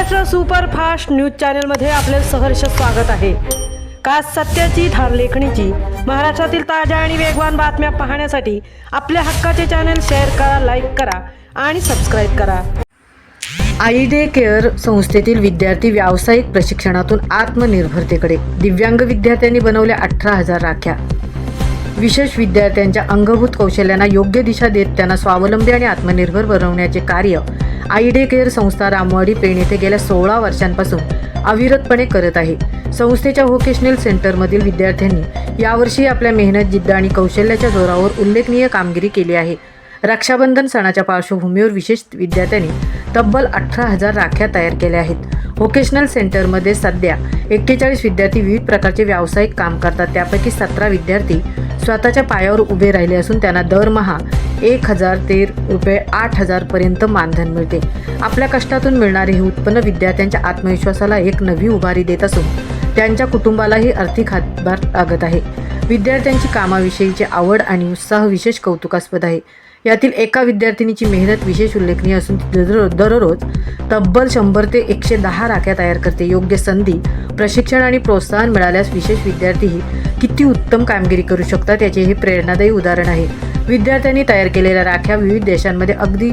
Maharashtra superfast news चॅनलमध्ये आपले सहर्ष स्वागत आहे। खास सत्याची धार लेखणीची महाराष्ट्रातील ताज्या आणि वेगवान बातम्या पाहण्यासाठी आपल्या हक्काचे चॅनल शेअर करा, लाईक करा आणि सबस्क्राईब करा। आई डे केअर संस्थेतील विद्यार्थी व्यावसायिक प्रशिक्षणातून आत्मनिर्भरतेकडे। दिव्यांग विद्यार्थ्यांनी बनवल्या 18,000 राख्या। विशेष विद्यार्थ्यांच्या अंगभूत कौशल्यांना योग्य दिशा देत त्यांना स्वावलंबी आणि आत्मनिर्भर बनवण्याचे कार्य आई डे केअर संस्था रामवाडी पेण येथे गेल्या 16 वर्षांपासून अविरतपणे करत आहे। संस्थेच्या व्होकेशनल सेंटरमधील विद्यार्थ्यांनी यावर्षी आपल्या मेहनत, जिद्द आणि कौशल्याच्या जोरावर उल्लेखनीय कामगिरी केली आहे। रक्षाबंधन सणाच्या पार्श्वभूमीवर विशेष विद्यार्थ्यांनी तब्बल 18,000 राख्या तयार केल्या आहेत। व्होकेशनल सेंटरमध्ये सध्या 41 विद्यार्थी विविध प्रकारचे व्यावसायिक काम करतात। त्यापैकी 17 विद्यार्थी स्वतःच्या पायावर उभे राहिले असून त्यांना दरमहा 1,000 ते रुपये 8,000 पर्यंत मानधन मिळते। आपल्या कष्टातून मिळणारे हे उत्पन्न विद्यार्थ्यांच्या आत्मविश्वासाला एक नवी उभारी देत असून त्यांच्या कुटुंबालाही आर्थिक हातभार लागत आहे। विद्यार्थ्यांची कामाविषयीची आवड आणि उत्साह विशेष कौतुकास्पद आहे। यातील एका विद्यार्थिनीची मेहनत विशेष उल्लेखनीय असून ती दररोज तब्बल 100 ते 110 राख्या तयार करते। योग्य संधी, प्रशिक्षण आणि प्रोत्साहन मिळाल्यास विशेष विद्यार्थीही किती उत्तम कामगिरी करू शकतात याचे हे प्रेरणादायी उदाहरण आहे। विद्यार्थ्यांनी तयार केलेल्या राख्या विविध देशांमध्ये, अगदी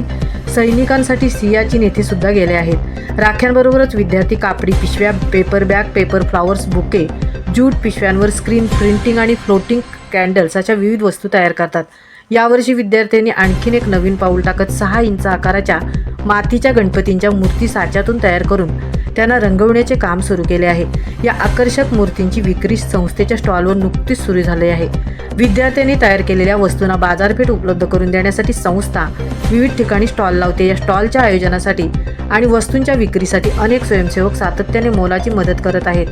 सैनिकांसाठी सियाचीन येथे सुद्धा गेल्या आहेत। राख्यांबरोबरच विद्यार्थी कापडी पिशव्या, paper bag, paper flowers, bouquet, jute पिशव्यांवर स्क्रीन प्रिंटिंग आणि फ्लोटिंग कॅन्डल्स अशा विविध वस्तू तयार करतात। यावर्षी विद्यार्थ्यांनी आणखीन एक नवीन पाऊल टाकत 6 इंच आकाराच्या मातीच्या गणपतींच्या मूर्ती साच्यातून तयार करून त्यांना रंगवण्याचे काम सुरू केले आहे। या आकर्षक मूर्तींची विक्री संस्थेच्या स्टॉलवर नुकतीच सुरू झाली आहे। विद्यार्थ्यांनी तयार केलेल्या वस्तूंना बाजारपेठ उपलब्ध करून देण्यासाठी संस्था विविध ठिकाणी स्टॉल लावते। या स्टॉलच्या आयोजनासाठी आणि वस्तूंच्या विक्रीसाठी अनेक स्वयंसेवक सातत्याने मोलाची मदत करत आहेत।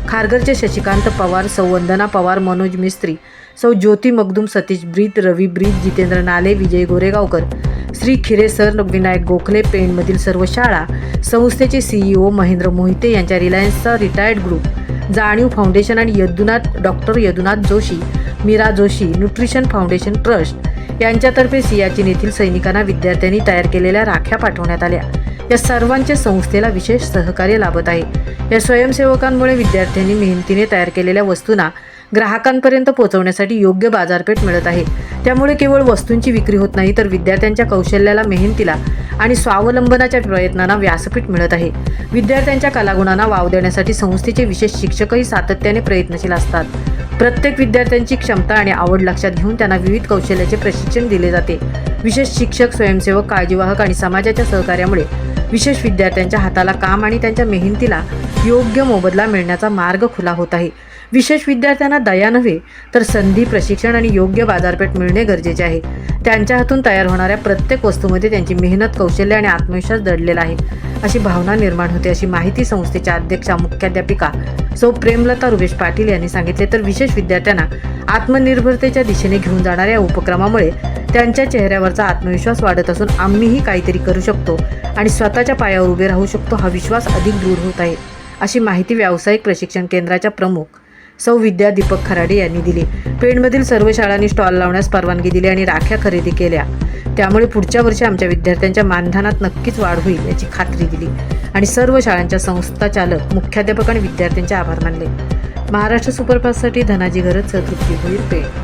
खारघरचे शशिकांत पवार, सौ वंदना पवार, मनोज मिस्त्री, सौ ज्योती मगदूम, सतीश ब्रीद, रवी ब्रीद, जितेंद्र नाले, विजय गोरेगावकर, श्री खिरे सर, विनायक गोखले, पेणमधील सर्व शाळा, संस्थेचे CEO महेंद्र मोहिते यांच्या रिलायन्सचा रिटायर्ड ग्रुप, जाणीव फाउंडेशन आणि doctor Yadunath Joshi, Meera Joshi nutrition foundation trust यांच्यातर्फे सियाचीन येथील सैनिकांना विद्यार्थ्यांनी तयार केलेल्या राख्या पाठवण्यात आल्या। या सर्वांचे संस्थेला विशेष सहकार्य लाभत आहे। या स्वयंसेवकांमुळे विद्यार्थ्यांनी मेहनतीने तयार केलेल्या वस्तूंना ग्राहकांपर्यंत पोहोचवण्यासाठी योग्य बाजारपेठ मिळत आहे। त्यामुळे केवळ वस्तूंची विक्री होत नाही, तर विद्यार्थ्यांच्या कौशल्याला, मेहनतीला आणि स्वावलंबनाच्या प्रयत्नांना व्यासपीठ मिळत आहे। विद्यार्थ्यांच्या कलागुणांना वाव देण्यासाठी संस्थेचे विशेष शिक्षकही सातत्याने प्रयत्नशील असतात। प्रत्येक विद्यार्थ्यांची क्षमता आणि आवड लक्षात घेऊन त्यांना विविध कौशल्याचे प्रशिक्षण दिले जाते। विशेष शिक्षक, स्वयंसेवक, काळजीवाहक आणि समाजाच्या सहकार्यामुळे विशेष विद्यार्थ्यांच्या हाताला काम आणि त्यांच्या मेहनतीला योग्य मोबदला मिळण्याचा मार्ग खुला होत आहे। विशेष विद्यार्थ्यांना दया नव्हे तर संधी, प्रशिक्षण आणि योग्य बाजारपेठ मिळणे गरजेचे आहे। त्यांच्या हातून तयार होणाऱ्या प्रत्येक वस्तूमध्ये त्यांची मेहनत, कौशल्य आणि आत्मविश्वास दडलेला आहे अशी भावना निर्माण होते, अशी माहिती संस्थेच्या अध्यक्षा मुख्याध्यापिका सौ प्रेमलता रुपेश पाटील यांनी सांगितले। तर विशेष विद्यार्थ्यांना आत्मनिर्भरतेच्या दिशेने घेऊन जाणाऱ्या उपक्रमामुळे त्यांच्या चेहऱ्यावरचा आत्मविश्वास वाढत असून आम्हीही काहीतरी करू शकतो आणि स्वतःच्या पायावर उभे राहू शकतो हा विश्वास अधिक दृढ होत आहे, अशी माहिती व्यावसायिक प्रशिक्षण केंद्राच्या प्रमुख सौ विद्या दीपक खराडे यांनी दिली। पेणमधील सर्व शाळांनी स्टॉल लावण्यास परवानगी दिली आणि राख्या खरेदी केल्या। त्यामुळे पुढच्या वर्षी आमच्या विद्यार्थ्यांच्या मानधनात नक्कीच वाढ होईल याची खात्री दिली आणि सर्व शाळांच्या संस्थाचालक, मुख्याध्यापक आणि विद्यार्थ्यांचे आभार मानले। महाराष्ट्र सुपरफास्टसाठी धनाजी घरत, तृप्ती भोईर, पेण।